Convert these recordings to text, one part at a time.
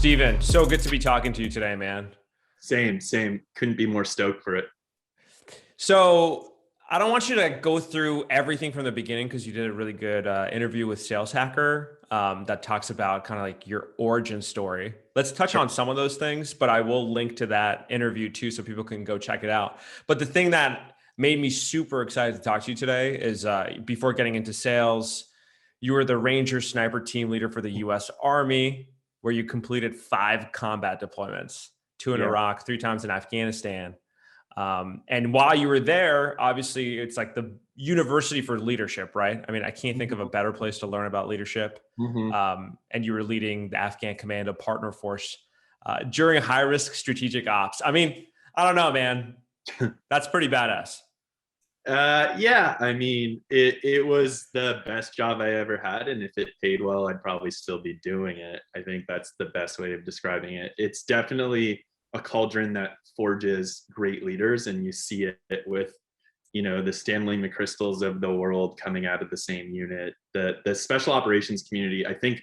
Steven, so good to be talking to you today, man. Same. Couldn't be more stoked for it. So I don't want you to go through everything from the beginning because you did a really good interview with Sales Hacker that talks about kind of like your origin story. Let's touch on some of those things, but I will link to that interview too so people can go check it out. But the thing that made me super excited to talk to you today is before getting into sales, you were the Ranger Sniper team leader for the US Army, where you completed 5 combat deployments, 2 in Yeah. Iraq, 3 times in Afghanistan. And while you were there, obviously it's like the university for leadership, right? I mean, I can't think of a better place to learn about leadership. Mm-hmm. And you were leading the Afghan Commando Partner Force during high risk strategic ops. I mean, I don't know, man. That's pretty badass. Yeah, I mean, it was the best job I ever had, and if it paid well, I'd probably still be doing it. I think that's the best way of describing it. It's definitely a cauldron that forges great leaders, and you see it with, the Stanley McChrystals of the world coming out of the same unit. The special operations community, I think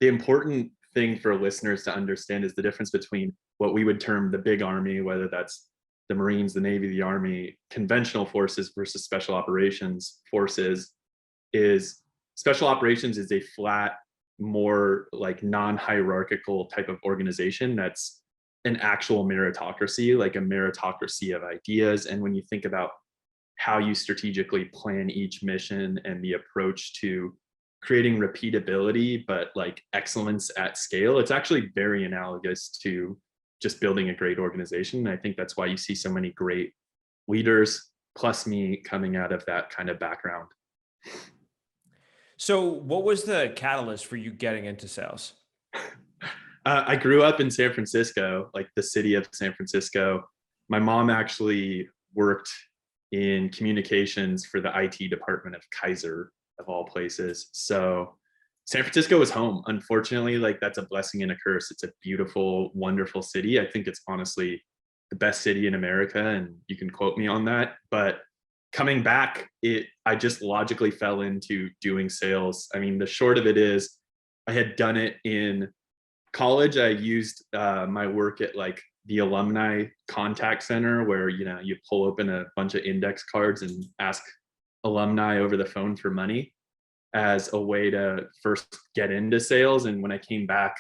the important thing for listeners to understand is the difference between what we would term the big army, whether that's the Marines, the Navy, the Army, conventional forces versus special operations forces. Is special operations is a flat, more like non-hierarchical type of organization that's an actual meritocracy, like a meritocracy of ideas. And when you think about how you strategically plan each mission and the approach to creating repeatability, but like excellence at scale, it's actually very analogous to just building a great organization. And I think that's why you see so many great leaders, plus me, coming out of that kind of background. So, what was the catalyst for you getting into sales? I grew up in San Francisco, like the city of San Francisco. My mom actually worked in communications for the IT department of Kaiser, of all places. So San Francisco is home. Unfortunately, like that's a blessing and a curse. It's a beautiful, wonderful city. I think it's honestly the best city in America, and you can quote me on that. But coming back, I just logically fell into doing sales. I mean, the short of it is I had done it in college. I used my work at like the alumni contact center where, you pull open a bunch of index cards and ask alumni over the phone for money as a way to first get into sales. And when I came back,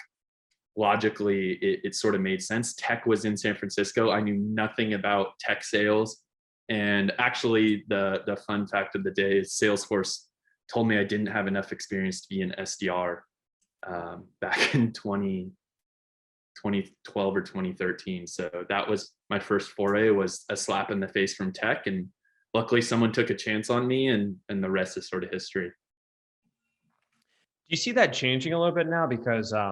logically, it sort of made sense. Tech was in San Francisco. I knew nothing about tech sales. And actually, the fun fact of the day is Salesforce told me I didn't have enough experience to be an SDR back in 2012 or 2013. So that was my first foray, was a slap in the face from tech. And luckily someone took a chance on me, and the rest is sort of history. Do you see that changing a little bit now? Because I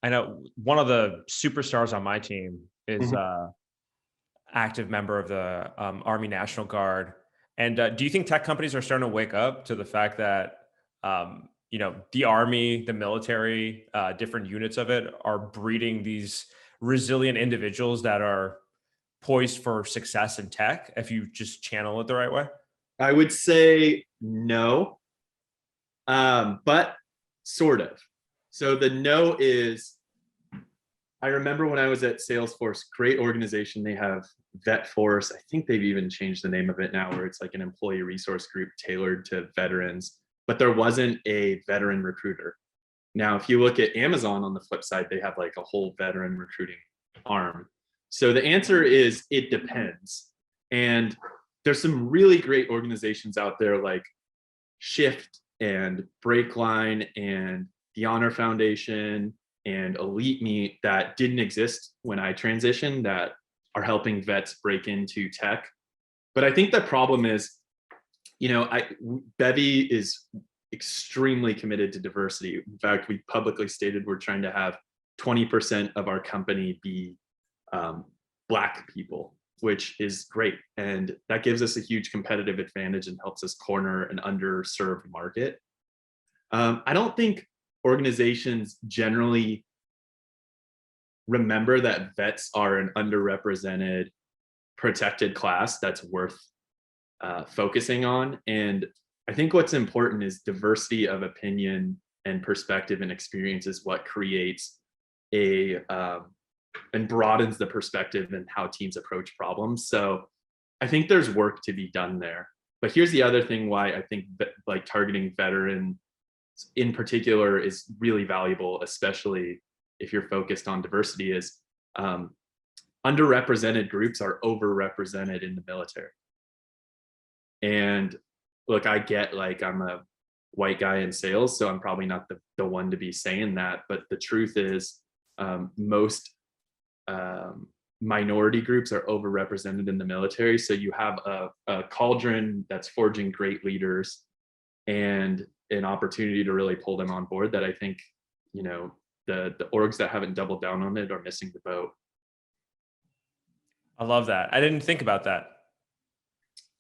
know one of the superstars on my team is Mhm. active member of the Army National Guard. And do you think tech companies are starting to wake up to the fact that the Army, the military, different units of it are breeding these resilient individuals that are poised for success in tech if you just channel it the right way? I would say no, but sort of. So the no is, I remember when I was at Salesforce, great organization. They have Vet Force. I think they've even changed the name of it now, where it's like an employee resource group tailored to veterans, but there wasn't a veteran recruiter. Now, if you look at Amazon on the flip side, they have like a whole veteran recruiting arm. So the answer is it depends. And there's some really great organizations out there like Shift and Breakline and the Honor Foundation and Elite Meet that didn't exist when I transitioned, that are helping vets break into tech. But I think the problem is, Bevy is extremely committed to diversity. In fact, we publicly stated we're trying to have 20% of our company be Black people, which is great. And that gives us a huge competitive advantage and helps us corner an underserved market. I don't think organizations generally remember that vets are an underrepresented, protected class that's worth focusing on. And I think what's important is diversity of opinion and perspective and experience is what creates and broadens the perspective and how teams approach problems. So I think there's work to be done there. But here's the other thing why I think that like targeting veteran in particular is really valuable, especially if you're focused on diversity, is underrepresented groups are overrepresented in the military. And look, I get like I'm a white guy in sales, so I'm probably not the one to be saying that. But the truth is, most minority groups are overrepresented in the military. So you have a cauldron that's forging great leaders and an opportunity to really pull them on board that I think, you know, the orgs that haven't doubled down on it are missing the boat. I love that. I didn't think about that.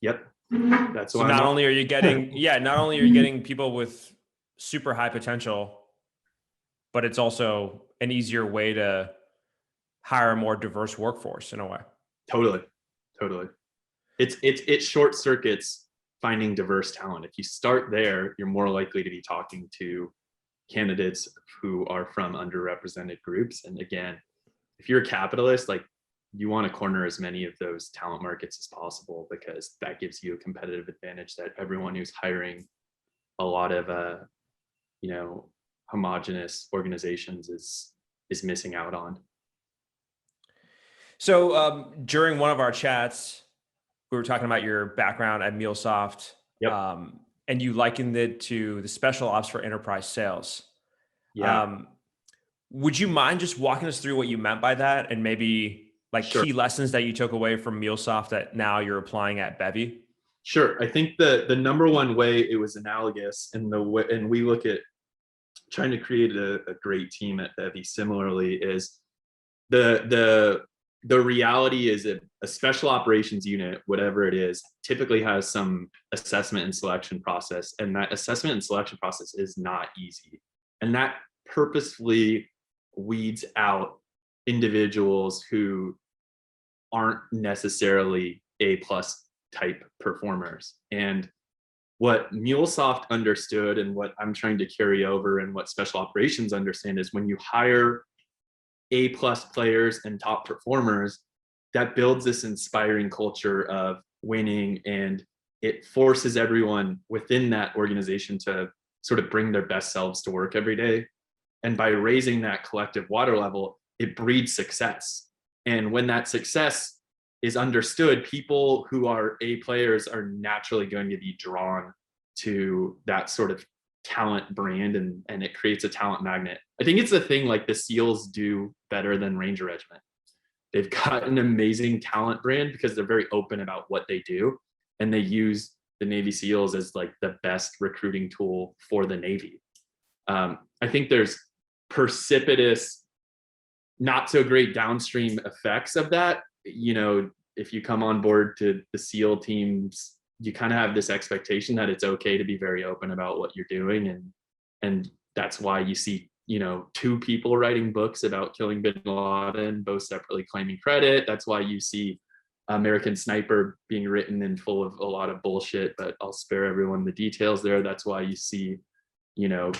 Yep. That's So why not only are you getting, not only are you getting people with super high potential, but it's also an easier way to hire a more diverse workforce in a way. Totally. It short circuits finding diverse talent. If you start there, you're more likely to be talking to candidates who are from underrepresented groups. And again, if you're a capitalist, like you want to corner as many of those talent markets as possible, because that gives you a competitive advantage that everyone who's hiring a lot of homogenous organizations is missing out on. So during one of our chats, we were talking about your background at MuleSoft. Yep. And you likened it to the special ops for enterprise sales. Yeah. Would you mind just walking us through what you meant by that, and maybe like Sure. key lessons that you took away from MuleSoft that now you're applying at Bevy? Sure. I think the number one way it was analogous, and we look at trying to create a great team at Bevy similarly, is the reality is that a special operations unit, whatever it is, typically has some assessment and selection process, and that assessment and selection process is not easy, and that purposefully weeds out individuals who aren't necessarily A+ type performers. And what MuleSoft understood, and what I'm trying to carry over, and what special operations understand, is when you hire A+ players and top performers, that builds this inspiring culture of winning, and it forces everyone within that organization to sort of bring their best selves to work every day. And by raising that collective water level, it breeds success. And when that success is understood, people who are A players are naturally going to be drawn to that sort of talent brand, and it creates a talent magnet. I think it's the thing like the SEALs do better than Ranger Regiment. They've got an amazing talent brand because they're very open about what they do, and they use the Navy SEALs as like the best recruiting tool for the Navy. I think there's precipitous, not so great downstream effects of that. You know, if you come on board to the SEAL teams, you kind of have this expectation that it's okay to be very open about what you're doing, and that's why you see, you know, 2 people writing books about killing bin Laden, both separately claiming credit. That's why you see American Sniper being written and full of a lot of bullshit, but I'll spare everyone the details there. That's why you see, you know,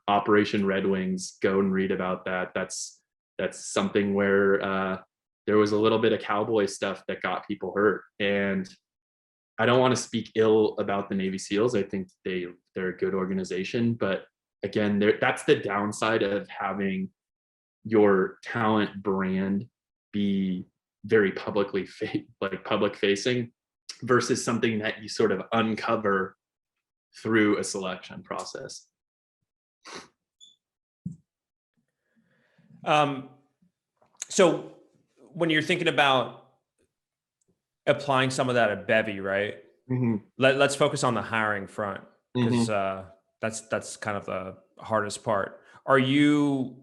Operation Red Wings. Go and read about that. That's something where there was a little bit of cowboy stuff that got people hurt. And I don't want to speak ill about the Navy SEALs. I think they're a good organization, but again, that's the downside of having your talent brand be very public facing versus something that you sort of uncover through a selection process. So when you're thinking about applying some of that at Bevy, right? Mm-hmm. Let's focus on the hiring front, because Mm-hmm. that's kind of the hardest part. Are you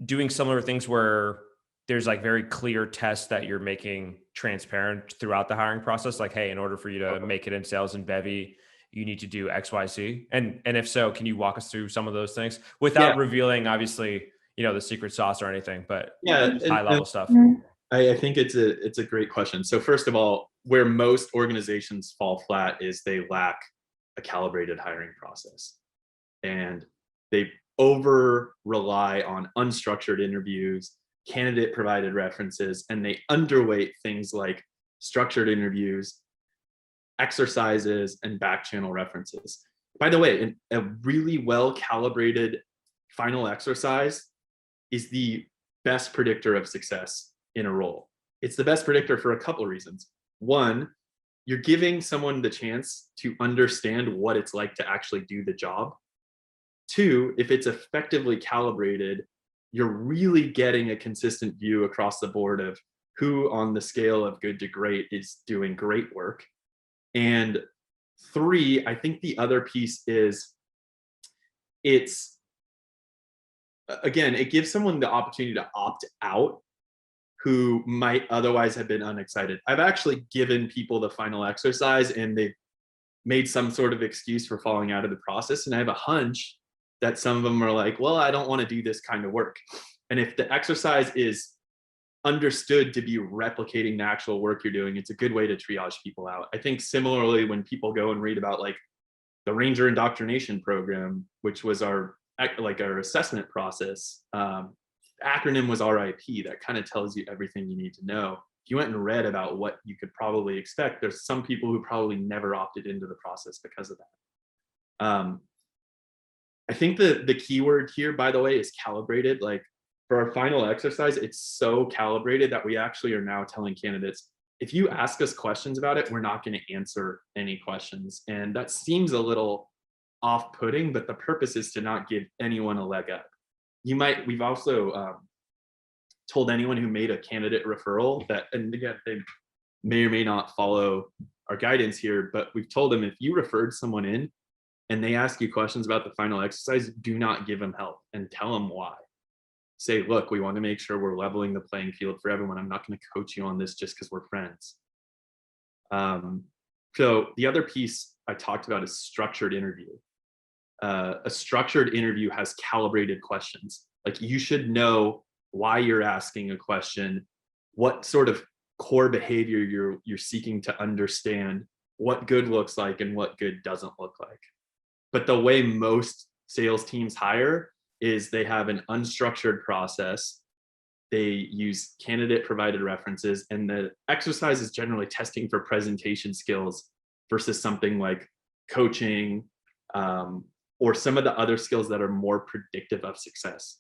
doing similar things where there's like very clear tests that you're making transparent throughout the hiring process? Like, hey, in order for you to make it in sales in Bevy, you need to do X, Y, Z. And if so, can you walk us through some of those things without revealing, obviously, you know, the secret sauce or anything, but high level stuff? I think it's a great question. So first of all, where most organizations fall flat is they lack a calibrated hiring process, and they over rely on unstructured interviews, candidate provided references, and they underweight things like structured interviews, exercises, and back channel references. By the way, a really well calibrated final exercise is the best predictor of success in a role. It's the best predictor for a couple of reasons. One, you're giving someone the chance to understand what it's like to actually do the job. Two, if it's effectively calibrated, you're really getting a consistent view across the board of who on the scale of good to great is doing great work. And three, I think the other piece is it's, again, it gives someone the opportunity to opt out who might otherwise have been unexcited. I've actually given people the final exercise and they've made some sort of excuse for falling out of the process. And I have a hunch that some of them are like, well, I don't want to do this kind of work. And if the exercise is understood to be replicating the actual work you're doing, it's a good way to triage people out. I think similarly, when people go and read about like the Ranger Indoctrination Program, which was our assessment process, acronym was RIP. That kind of tells you everything you need to know. If you went and read about what you could probably expect, there's some people who probably never opted into the process because of that. I think the key word here, by the way, is calibrated. Like for our final exercise, it's so calibrated that we actually are now telling candidates, if you ask us questions about it, we're not going to answer any questions. And that seems a little off-putting, but the purpose is to not give anyone a leg up. We've also told anyone who made a candidate referral that, and again, they may or may not follow our guidance here, but we've told them if you referred someone in and they ask you questions about the final exercise, do not give them help and tell them why. Say, look, we want to make sure we're leveling the playing field for everyone. I'm not going to coach you on this just because we're friends. So the other piece I talked about is structured interview. A structured interview has calibrated questions. Like you should know why you're asking a question, what sort of core behavior you're seeking to understand, what good looks like and what good doesn't look like. But the way most sales teams hire is they have an unstructured process. They use candidate provided references, and the exercise is generally testing for presentation skills versus something like coaching, or some of the other skills that are more predictive of success.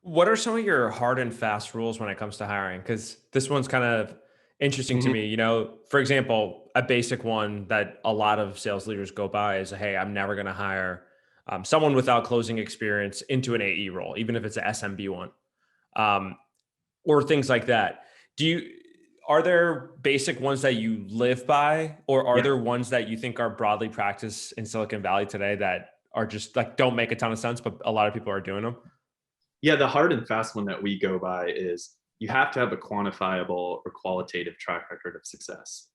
What are some of your hard and fast rules when it comes to hiring? Because this one's kind of interesting to me. You know, for example, a basic one that a lot of sales leaders go by is, hey, I'm never going to hire someone without closing experience into an AE role, even if it's an SMB one, or things like that. Are there basic ones that you live by, or are there ones that you think are broadly practiced in Silicon Valley today that are just like, don't make a ton of sense, but a lot of people are doing them? Yeah, the hard and fast one that we go by is you have to have a quantifiable or qualitative track record of success.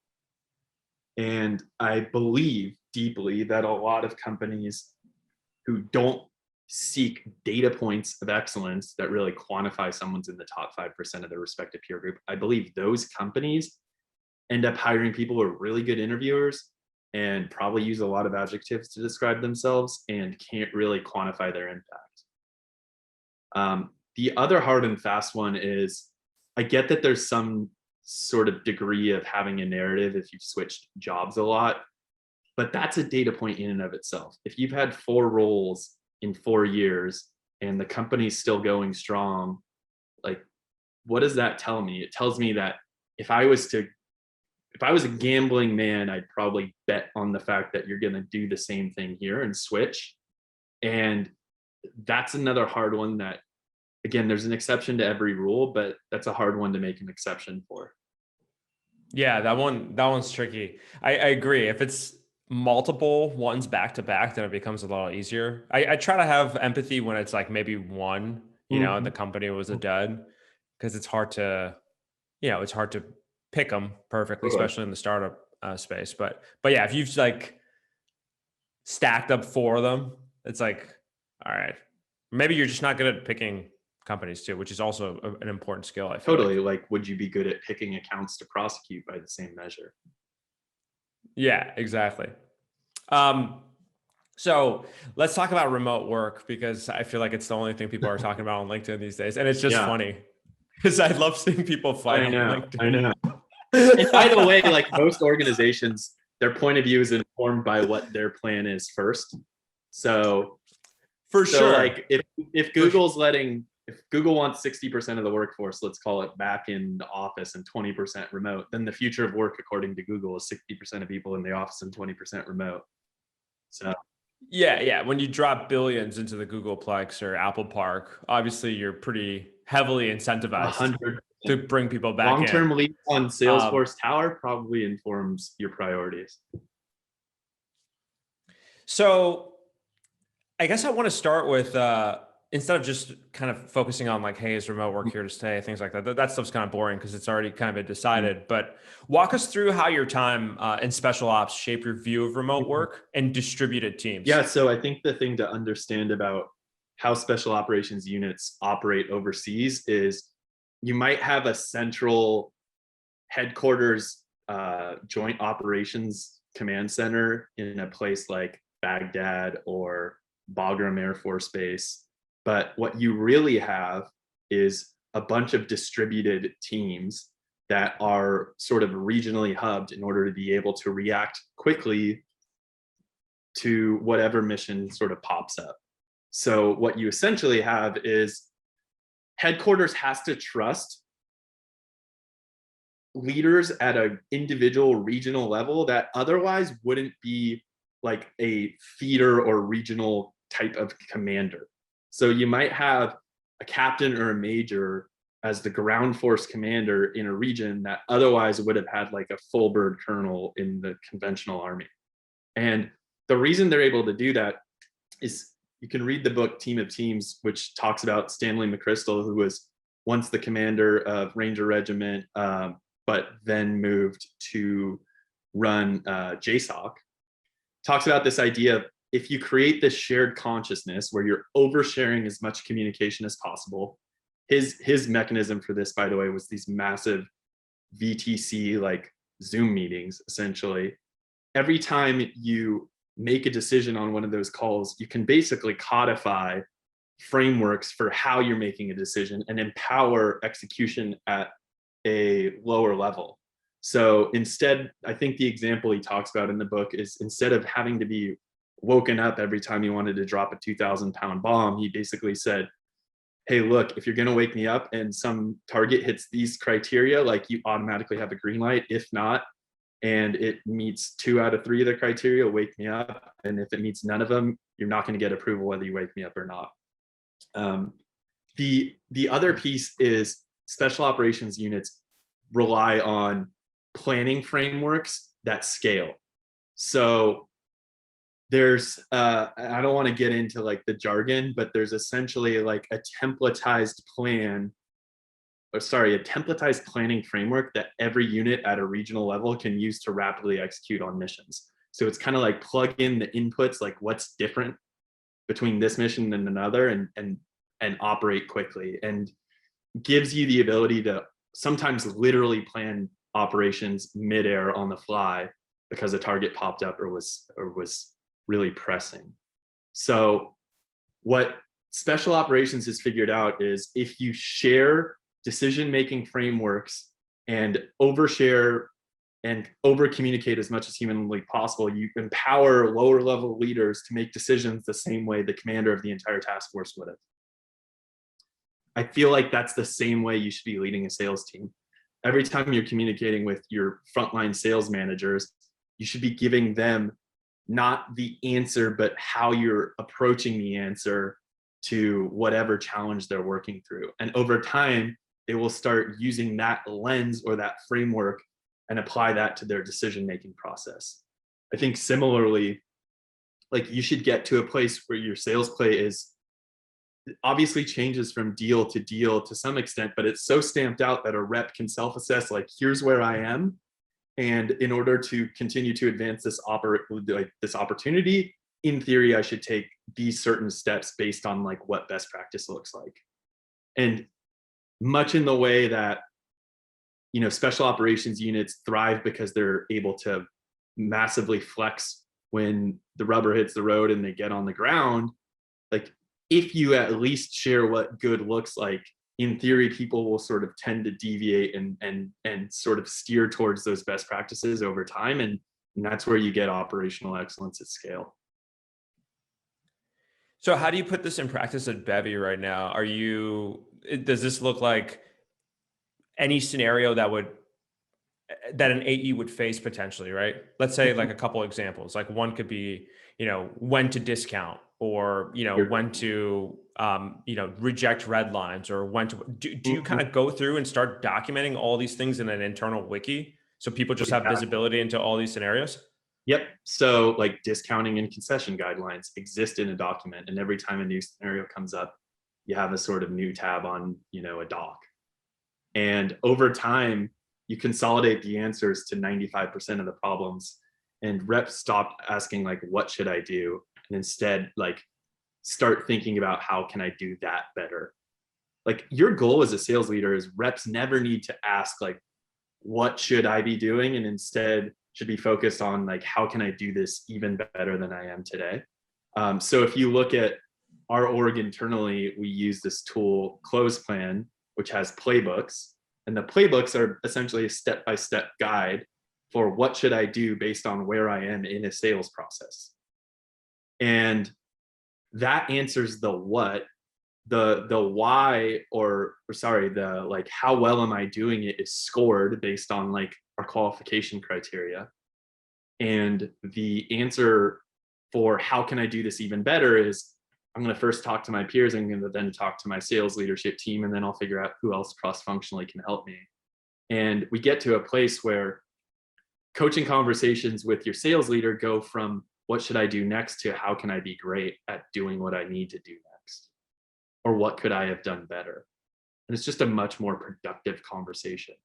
And I believe deeply that a lot of companies who don't seek data points of excellence that really quantify someone's in the top 5% of their respective peer group, I believe those companies end up hiring people who are really good interviewers and probably use a lot of adjectives to describe themselves and can't really quantify their impact. The other hard and fast one is, I get that there's some sort of degree of having a narrative if you've switched jobs a lot, but that's a data point in and of itself. If you've had 4 roles in 4 years and the company's still going strong, like, what does that tell me? It tells me that if I was a gambling man, I'd probably bet on the fact that you're going to do the same thing here and switch. And that's another hard one that, again, there's an exception to every rule, but that's a hard one to make an exception for. Yeah, that one's tricky. I agree. If it's multiple ones back to back, then it becomes a lot easier. I try to have empathy when it's like maybe one, and the company was a dud, because it's hard to pick them perfectly, especially in the startup space. But yeah, if you've like stacked up 4 of them, it's like, all right, maybe you're just not good at picking companies too, which is also an important skill. I feel Totally. Like, would you be good at picking accounts to prosecute by the same measure? Yeah, exactly. So let's talk about remote work, because I feel like it's the only thing people are talking about on LinkedIn these days. And it's just Yeah, funny because I love seeing people fight I on know. I LinkedIn. know. And by the way, like most organizations, their point of view is informed by what their plan is first. So, For sure. like if For sure. Google's letting if Google wants 60% of the workforce, let's call it back in the office and 20% remote, then the future of work, according to Google, is 60% of people in the office and 20% remote. So Yeah, yeah. When you drop billions into the Googleplex or Apple Park, obviously you're pretty heavily incentivized 100 to bring people back in. long-term lease on Um, Salesforce Tower probably informs your priorities. so I guess I want to start with instead of just kind of focusing on like, hey, is remote work here to stay, things like that. That stuff's kind of boring because it's already kind of been decided. But walk us through how your time in special ops shape your view of remote work and distributed Yeah, teams. so I think the thing to understand about how special operations units operate overseas is you might have a central headquarters joint operations command center in a place like Baghdad or Bagram Air Force Base. But what you really have is a bunch of distributed teams that are sort of regionally hubbed in order to be able to react quickly to whatever mission sort of pops up. So what you essentially have is headquarters has to trust leaders at an individual regional level that otherwise wouldn't be like a theater or regional type of commander. So you might have a captain or a major as the ground force commander in a region that otherwise would have had like a full bird colonel in the conventional army. And the reason they're able to do that is you can read the book Team of Teams, which talks about Stanley McChrystal, who was once the commander of Ranger Regiment, but then moved to run JSOC. Talks about this idea of if you create this shared consciousness where you're oversharing as much communication as possible. His mechanism for this, by the way, was these massive VTC like Zoom meetings, essentially. Every time you make a decision on one of those calls, you can basically codify frameworks for how you're making a decision and empower execution at a lower level. So instead, I think the example he talks about in the book is instead of having to be woken up every time you wanted to drop a 2,000-pound bomb, he basically said, hey, look, if you're going to wake me up and some target hits these criteria, like you automatically have a green light. If not, and it meets 2 out of 3 of the criteria, wake me up. And if it meets none of them, you're not going to get approval whether you wake me up or not. The other piece is special operations units rely on planning frameworks that scale. So there's I don't want to get into like the jargon, but there's essentially like a templatized plan, or sorry, a templatized planning framework that every unit at a regional level can use to rapidly execute on missions. So it's kind of like plug in the inputs, like what's different between this mission and another, and operate quickly, and gives you the ability to sometimes literally plan operations midair on the fly because a target popped up or was really pressing. So what special operations has figured out is if you share decision-making frameworks and overshare and over communicate as much as humanly possible, you empower lower level leaders to make decisions the same way the commander of the entire task force would have. I feel like that's the same way you should be leading a sales team. Every time you're communicating with your frontline sales managers, you should be giving them not the answer, but how you're approaching the answer to whatever challenge they're working through. And over time, they will start using that lens or that framework and apply that to their decision-making process. I think similarly, like you should get to a place where your sales play is obviously changes from deal to some extent, but it's so stamped out that a rep can self-assess, like, here's where I am. And in order to continue to advance this opportunity, in theory, I should take these certain steps based on like what best practice looks like. And much in the way that, special operations units thrive because they're able to massively flex when the rubber hits the road and they get on the ground, like if you at least share what good looks like, in theory, people will sort of tend to deviate and sort of steer towards those best practices over time. And that's where you get operational excellence at scale. So how do you put this in practice at Bevy right now? Does this look like any scenario that an AE would face potentially, right? Let's say like a couple examples. Like one could be, when to discount, or, when to, reject red lines, or when to, do you kind of go through and start documenting all these things in an internal wiki so people just have visibility into all these scenarios? Yep. So like discounting and concession guidelines exist in a document, and every time a new scenario comes up, you have a sort of new tab on, a doc. And over time, you consolidate the answers to 95% of the problems, and reps stop asking like, what should I do? And instead like start thinking about how can I do that better? Like your goal as a sales leader is reps never need to ask like, what should I be doing? And instead should be focused on like, how can I do this even better than I am today? So if you look at our org internally, we use this tool Close Plan, which has playbooks. And the playbooks are essentially a step-by-step guide for what should I do based on where I am in a sales process. And that answers the what. The why, or sorry, the like, how well am I doing it is scored based on like our qualification criteria. And the answer for how can I do this even better is, I'm going to first talk to my peers, and going to then talk to my sales leadership team, and then I'll figure out who else cross-functionally can help me. And we get to a place where coaching conversations with your sales leader go from what should I do next to how can I be great at doing what I need to do next, or what could I have done better. And it's just a much more productive conversation.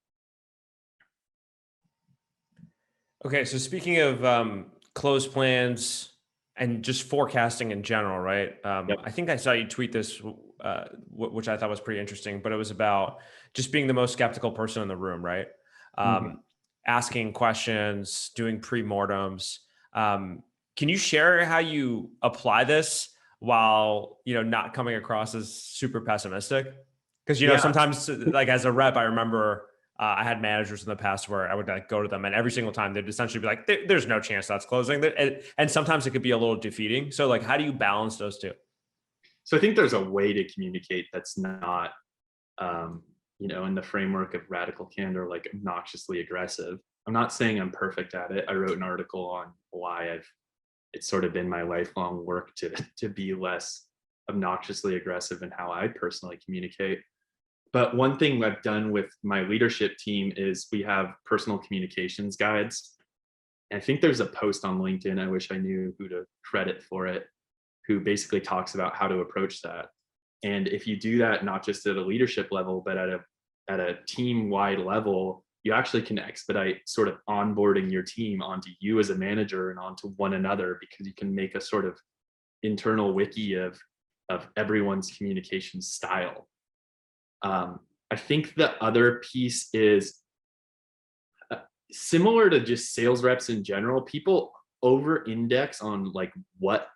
Okay, so speaking of closed plans and just forecasting in general, right? Yep. I think I saw you tweet this, which I thought was pretty interesting, but it was about just being the most skeptical person in the room, right? Asking questions, doing pre-mortems. Can you share how you apply this while, not coming across as super pessimistic? Because, Yeah. sometimes like as a rep, I remember I had managers in the past where I would like go to them, and every single time they'd essentially be like, there's no chance that's closing. And sometimes it could be a little defeating. So like, how do you balance those two? So I think there's a way to communicate that's not, in the framework of radical candor, like obnoxiously aggressive. I'm not saying I'm perfect at it. I wrote an article on why it's sort of been my lifelong work to be less obnoxiously aggressive in how I personally communicate. But one thing I've done with my leadership team is we have personal communications guides. And I think there's a post on LinkedIn, I wish I knew who to credit for it, who basically talks about how to approach that. And if you do that, not just at a leadership level, but at a team-wide level, you actually can expedite sort of onboarding your team onto you as a manager and onto one another, because you can make a sort of internal wiki of everyone's communication style. I think the other piece is similar to just sales reps in general. People over-index on like what,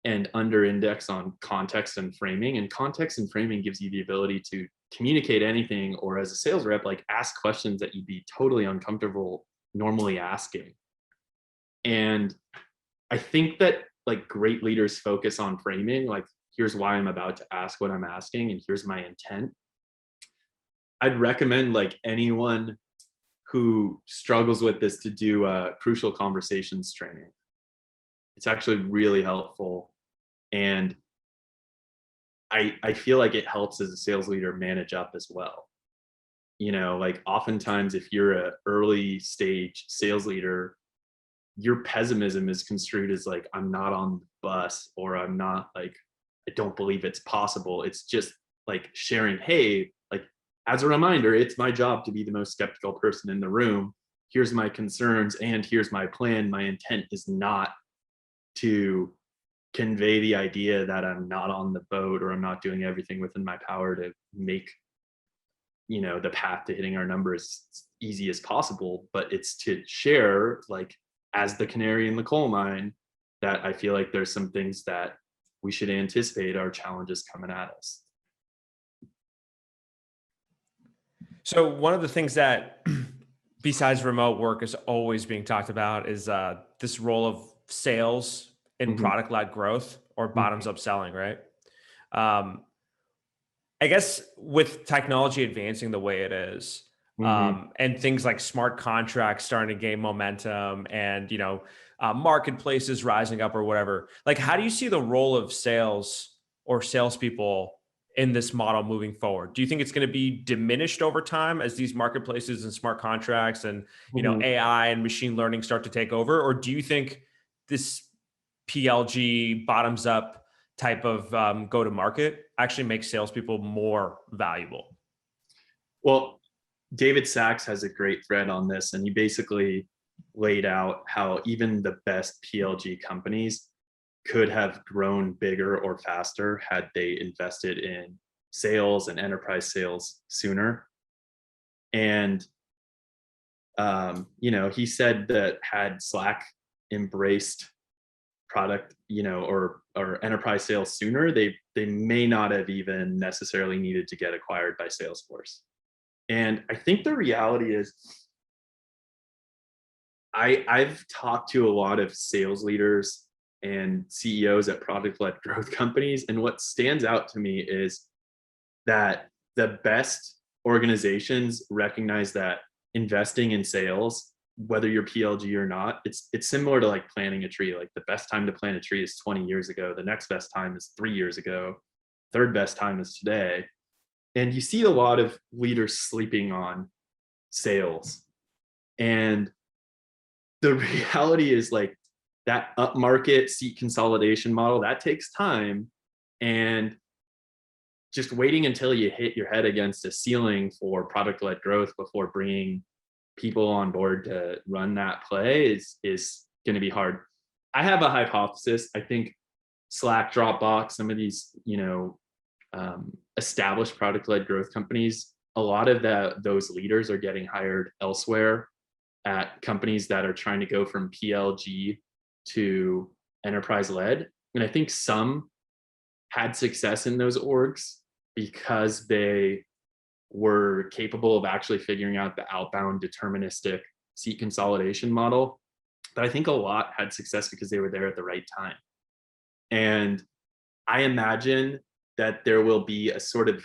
and under-index on context and framing. And context and framing gives you the ability to communicate anything, or as a sales rep, like ask questions that you'd be totally uncomfortable normally asking. And I think that like great leaders focus on framing, like here's why I'm about to ask what I'm asking, and here's my intent. I'd recommend like anyone who struggles with this to do a crucial conversations training. It's actually really helpful. And I feel like it helps as a sales leader manage up as well. Like oftentimes if you're an early stage sales leader, your pessimism is construed as like, I'm not on the bus, or I'm not like, I don't believe it's possible. It's just like sharing, hey, like as a reminder, it's my job to be the most skeptical person in the room. Here's my concerns and here's my plan. My intent is not to convey the idea that I'm not on the boat, or I'm not doing everything within my power to make, the path to hitting our numbers as easy as possible. But it's to share, like, as the canary in the coal mine, that I feel like there's some things that we should anticipate are challenges coming at us. So one of the things that besides remote work is always being talked about is this role of sales in Mhm, product-led growth or mhm, bottoms-up selling, right? Um, I guess with technology advancing the way it is, mhm. and things like smart contracts starting to gain momentum, and marketplaces rising up or whatever, like how do you see the role of sales or salespeople in this model moving forward? Do you think it's going to be diminished over time as these marketplaces and smart contracts and Mhm. AI and machine learning start to take over, or do you think this PLG bottoms up type of go to market actually makes salespeople more valuable? Well, David Sachs has a great thread on this, and he basically laid out how even the best PLG companies could have grown bigger or faster had they invested in sales and enterprise sales sooner. And he said that had Slack embraced product, or enterprise sales sooner, they may not have even necessarily needed to get acquired by Salesforce. And I think the reality is I've talked to a lot of sales leaders and CEOs at product-led growth companies, and what stands out to me is that the best organizations recognize that investing in sales, whether you're PLG or not, it's similar to like planting a tree. Like the best time to plant a tree is 20 years ago. The next best time is 3 years ago. Third best time is today. And you see a lot of leaders sleeping on sales. And the reality is like that upmarket seat consolidation model that takes time, and just waiting until you hit your head against a ceiling for product led growth before bringing people on board to run that play is going to be hard. I have a hypothesis. I think Slack, Dropbox, some of these established product led growth companies, a lot of those leaders are getting hired elsewhere at companies that are trying to go from PLG to enterprise led. And I think some had success in those orgs because they were capable of actually figuring out the outbound deterministic seat consolidation model. But I think a lot had success because they were there at the right time. And I imagine that there will be a sort of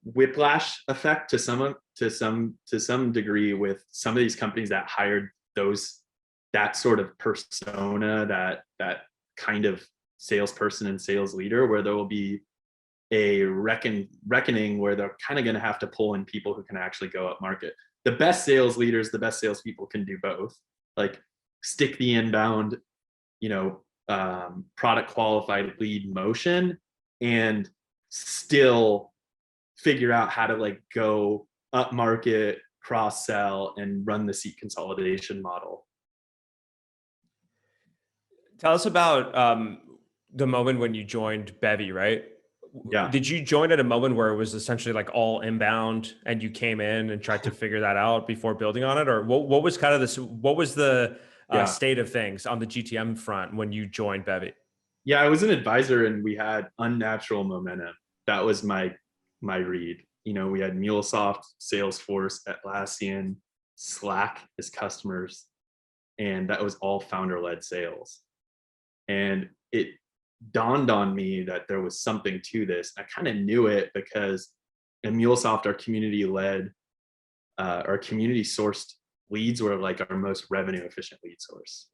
whiplash effect to some degree with some of these companies that hired that sort of persona, that kind of salesperson and sales leader, where there will be a reckoning where they're kind of going to have to pull in people who can actually go up market. The best sales leaders, the best salespeople can do both. Like stick the inbound, product qualified lead motion, and still figure out how to like go up market, cross sell, and run the seat consolidation model. Tell us about the moment when you joined Bevy, right? Yeah. Did you join at a moment where it was essentially like all inbound and you came in and tried to figure that out before building on it? Or what was kind of this, what was the Yeah. state of things on the GTM front when you joined Bevy? Yeah, I was an advisor and we had unnatural momentum. That was my read. We had MuleSoft, Salesforce, Atlassian, Slack as customers, and that was all founder-led sales. And it dawned on me that there was something to this. I kind of knew it because in MuleSoft, our community-led, our community-sourced leads were like our most revenue-efficient lead source.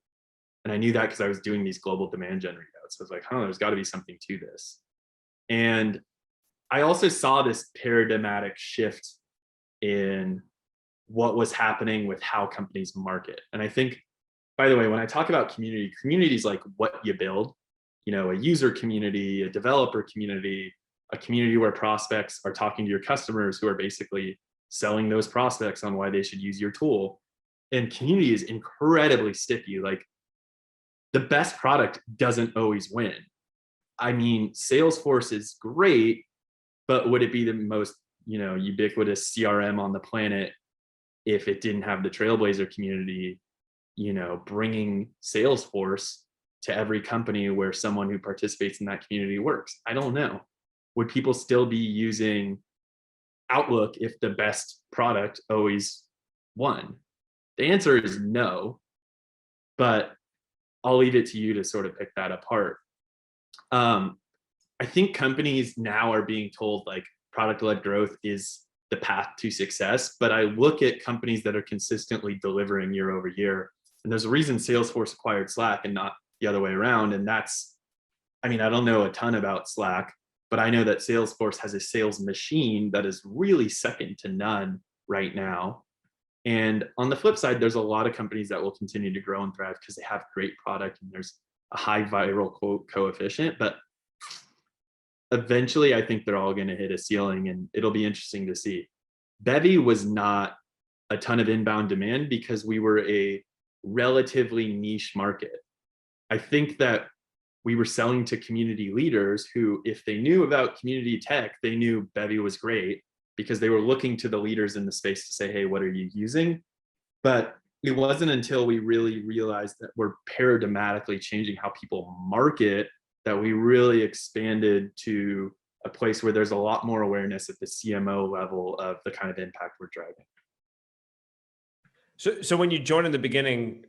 And I knew that because I was doing these global demand gen readouts. So I was like, there's got to be something to this. And I also saw this paradigmatic shift in what was happening with how companies market. And I think, by the way, when I talk about community is like what you build, a user community, a developer community, a community where prospects are talking to your customers who are basically selling those prospects on why they should use your tool. And community is incredibly sticky. Like the best product doesn't always win. I mean, Salesforce is great, but would it be the most, ubiquitous CRM on the planet if it didn't have the Trailblazer community? bringing Salesforce to every company where someone who participates in that community works? I don't know. Would people still be using Outlook if the best product always won? The answer is no, but I'll leave it to you to sort of pick that apart. I think companies now are being told like product-led growth is the path to success, but I look at companies that are consistently delivering year over year, and there's a reason Salesforce acquired Slack and not the other way around. And that's, I mean, I don't know a ton about Slack, but I know that Salesforce has a sales machine that is really second to none right now. And on the flip side, there's a lot of companies that will continue to grow and thrive because they have great product and there's a high viral coefficient. But eventually, I think they're all going to hit a ceiling, and it'll be interesting to see. Bevy was not a ton of inbound demand because we were a relatively niche market. I think that we were selling to community leaders who, if they knew about community tech, they knew Bevy was great because they were looking to the leaders in the space to say, hey, what are you using? But it wasn't until we really realized that we're paradigmatically changing how people market that we really expanded to a place where there's a lot more awareness at the CMO level of the kind of impact we're driving. So when you joined in the beginning,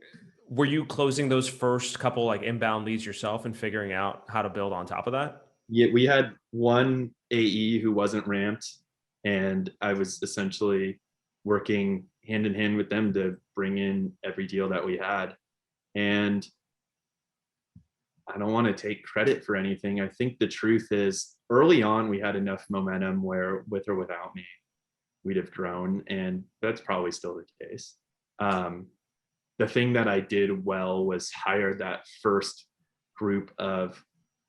were you closing those first couple like inbound leads yourself and figuring out how to build on top of that? Yeah, we had one AE who wasn't ramped, and I was essentially working hand in hand with them to bring in every deal that we had. And I don't want to take credit for anything. I think the truth is early on, we had enough momentum where with or without me, we'd have grown. And that's probably still the case. The thing that I did well was hire that first group of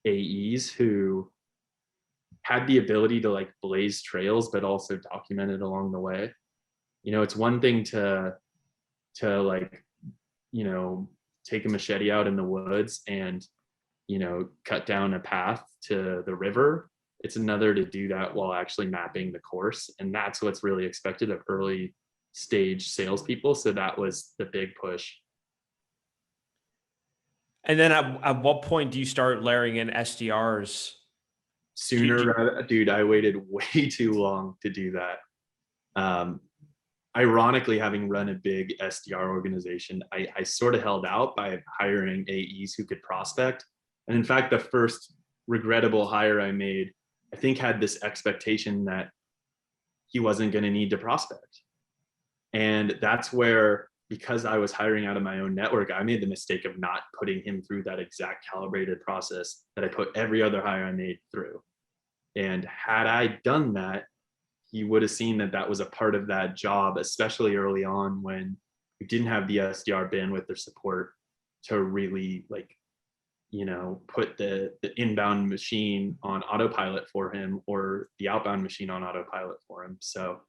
AEs who had the ability to like blaze trails, but also document it along the way. It's one thing to like, take a machete out in the woods and cut down a path to the river. It's another to do that while actually mapping the course. And that's what's really expected of early stage salespeople. So that was the big push. And then at what point do you start layering in SDRs? Sooner, dude, I waited way too long to do that. Ironically, having run a big SDR organization, I sort of held out by hiring AEs who could prospect. And in fact, the first regrettable hire I made, I think had this expectation that he wasn't going to need to prospect. And that's where, because I was hiring out of my own network, I made the mistake of not putting him through that exact calibrated process that I put every other hire I made through. And had I done that, he would have seen that that was a part of that job, especially early on when we didn't have the SDR bandwidth or support to really put the inbound machine on autopilot for him or the outbound machine on autopilot for him. So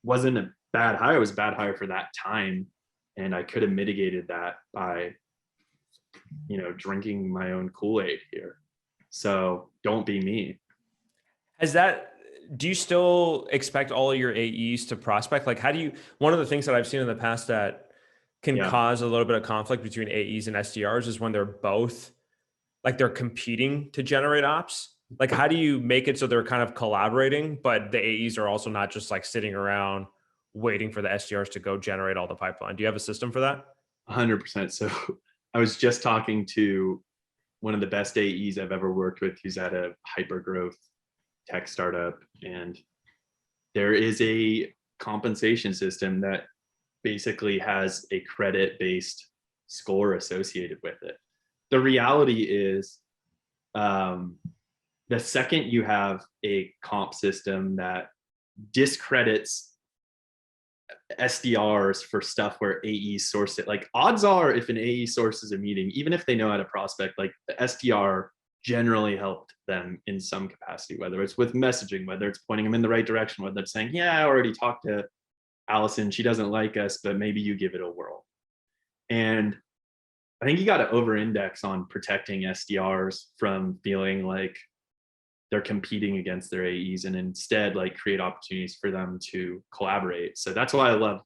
wasn't a bad hire. It was a bad hire for that time. And I could have mitigated that by, drinking my own Kool-Aid here. So don't be me. Do you still expect all of your AEs to prospect? Like, one of the things that I've seen in the past that can cause a little bit of conflict between AEs and SDRs is when they're both, like they're competing to generate ops. Like, how do you make it so they're kind of collaborating, but the AEs are also not just like sitting around waiting for the SDRs to go generate all the pipeline? Do you have a system for that? 100%. So I was just talking to one of the best AEs I've ever worked with, who's at a hyper growth tech startup, and there is a compensation system that basically has a credit-based score associated with it. The reality is, the second you have a comp system that discredits SDRs for stuff where AEs source it, like odds are if an AE sources a meeting, even if they know how to prospect, like the SDR generally helped them in some capacity, whether it's with messaging, whether it's pointing them in the right direction, whether it's saying, yeah, I already talked to Allison, she doesn't like us, but maybe you give it a whirl. And I think you got to over-index on protecting SDRs from feeling like they're competing against their AEs, and instead like create opportunities for them to collaborate. So that's why I love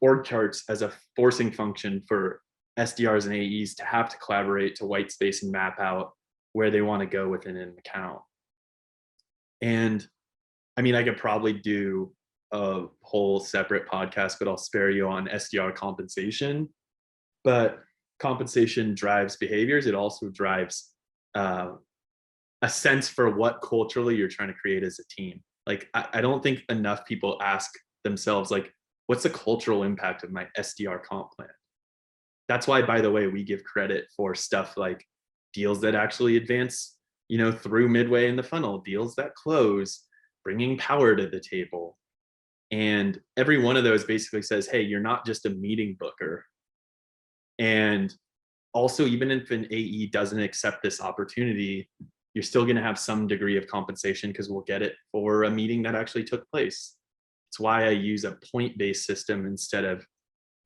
org charts as a forcing function for SDRs and AEs to have to collaborate to white space and map out where they want to go within an account. And I mean, I could probably do a whole separate podcast, but I'll spare you on SDR compensation. But compensation drives behaviors. It also drives a sense for what culturally you're trying to create as a team. Like, I don't think enough people ask themselves, like, what's the cultural impact of my SDR comp plan? That's why, by the way, we give credit for stuff like deals that actually advance, through midway in the funnel, deals that close, bringing power to the table. And every one of those basically says, hey, you're not just a meeting booker. And also, even if an AE doesn't accept this opportunity, you're still going to have some degree of compensation because we'll get it for a meeting that actually took place. It's why I use a point-based system instead of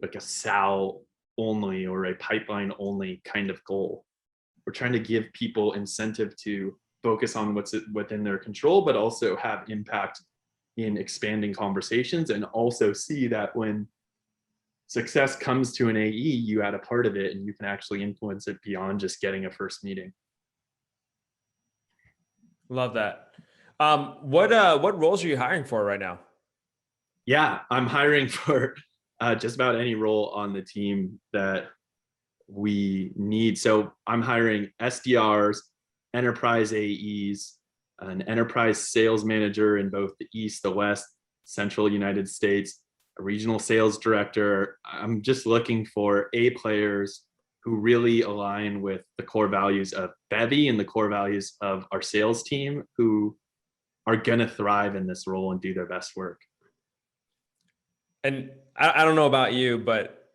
like a SAL only or a pipeline only kind of goal. We're trying to give people incentive to focus on what's within their control, but also have impact in expanding conversations, and also see that when success comes to an AE, you add a part of it and you can actually influence it beyond just getting a first meeting. Love that. What roles are you hiring for right now? Yeah, I'm hiring for just about any role on the team that we need. So I'm hiring SDRs, enterprise AEs, an enterprise sales manager in both the East, the West, Central United States, a regional sales director. I'm just looking for A players who really align with the core values of Bevy and the core values of our sales team, who are going to thrive in this role and do their best work. And I don't know about you, but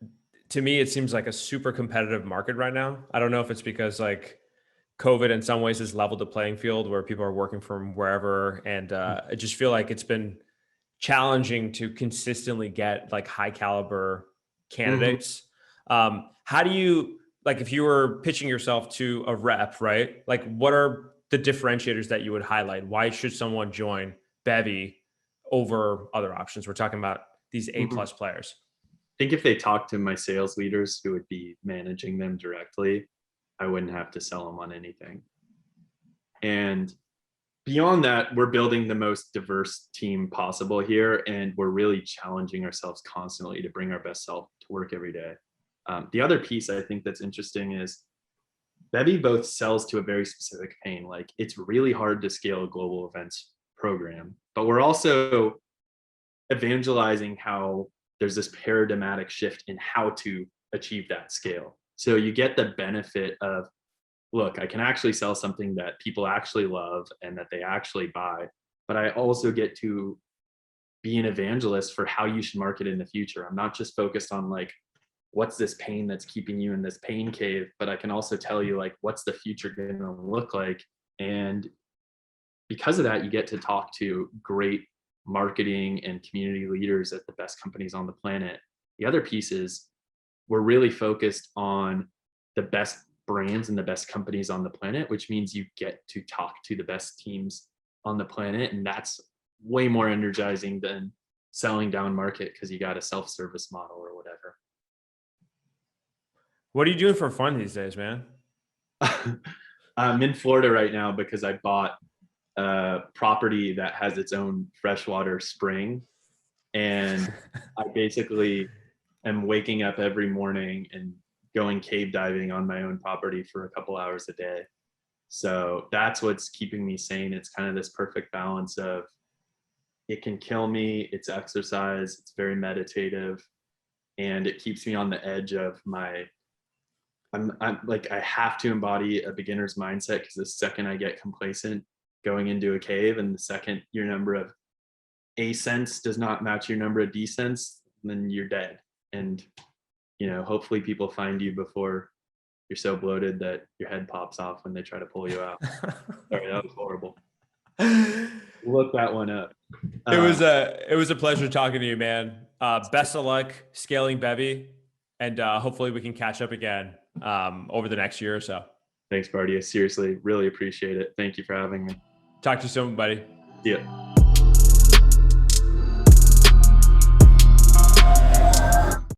to me, it seems like a super competitive market right now. I don't know if it's because like COVID in some ways has leveled the playing field where people are working from wherever. And I just feel like it's been challenging to consistently get like high caliber candidates. How do you, like, if you were pitching yourself to a rep, right? Like, what are the differentiators that you would highlight? Why should someone join Bevy over other options? We're talking about these A+ players. I think if they talk to my sales leaders who would be managing them directly, I wouldn't have to sell them on anything. And beyond that, we're building the most diverse team possible here, and we're really challenging ourselves constantly to bring our best self to work every day. The other piece I think that's interesting is Bevy both sells to a very specific pain. Like, it's really hard to scale a global events program, but we're also evangelizing how there's this paradigmatic shift in how to achieve that scale. So you get the benefit of, look, I can actually sell something that people actually love and that they actually buy, but I also get to be an evangelist for how you should market in the future. I'm not just focused on like, what's this pain that's keeping you in this pain cave, but I can also tell you like, what's the future going to look like? And because of that, you get to talk to great marketing and community leaders at the best companies on the planet. The other piece is we're really focused on the best brands and the best companies on the planet, which means you get to talk to the best teams on the planet. And that's way more energizing than selling down market because you got a self-service model or whatever. What are you doing for fun these days, man? I'm in Florida right now because I bought a property that has its own freshwater spring. And I basically am waking up every morning and going cave diving on my own property for a couple hours a day. So that's what's keeping me sane. It's kind of this perfect balance of, it can kill me, it's exercise, it's very meditative, and it keeps me on the edge of I'm like, I have to embody a beginner's mindset, because the second I get complacent going into a cave, and the second your number of ascents does not match your number of descents, then you're dead. And hopefully people find you before you're so bloated that your head pops off when they try to pull you out. Sorry, that was horrible. Look that one up. It was a pleasure talking to you, man. Best of luck scaling Bevy, and hopefully we can catch up again over the next year or so. Thanks, Broudy. I seriously really appreciate it. Thank you for having me. Talk to you soon, buddy. See ya.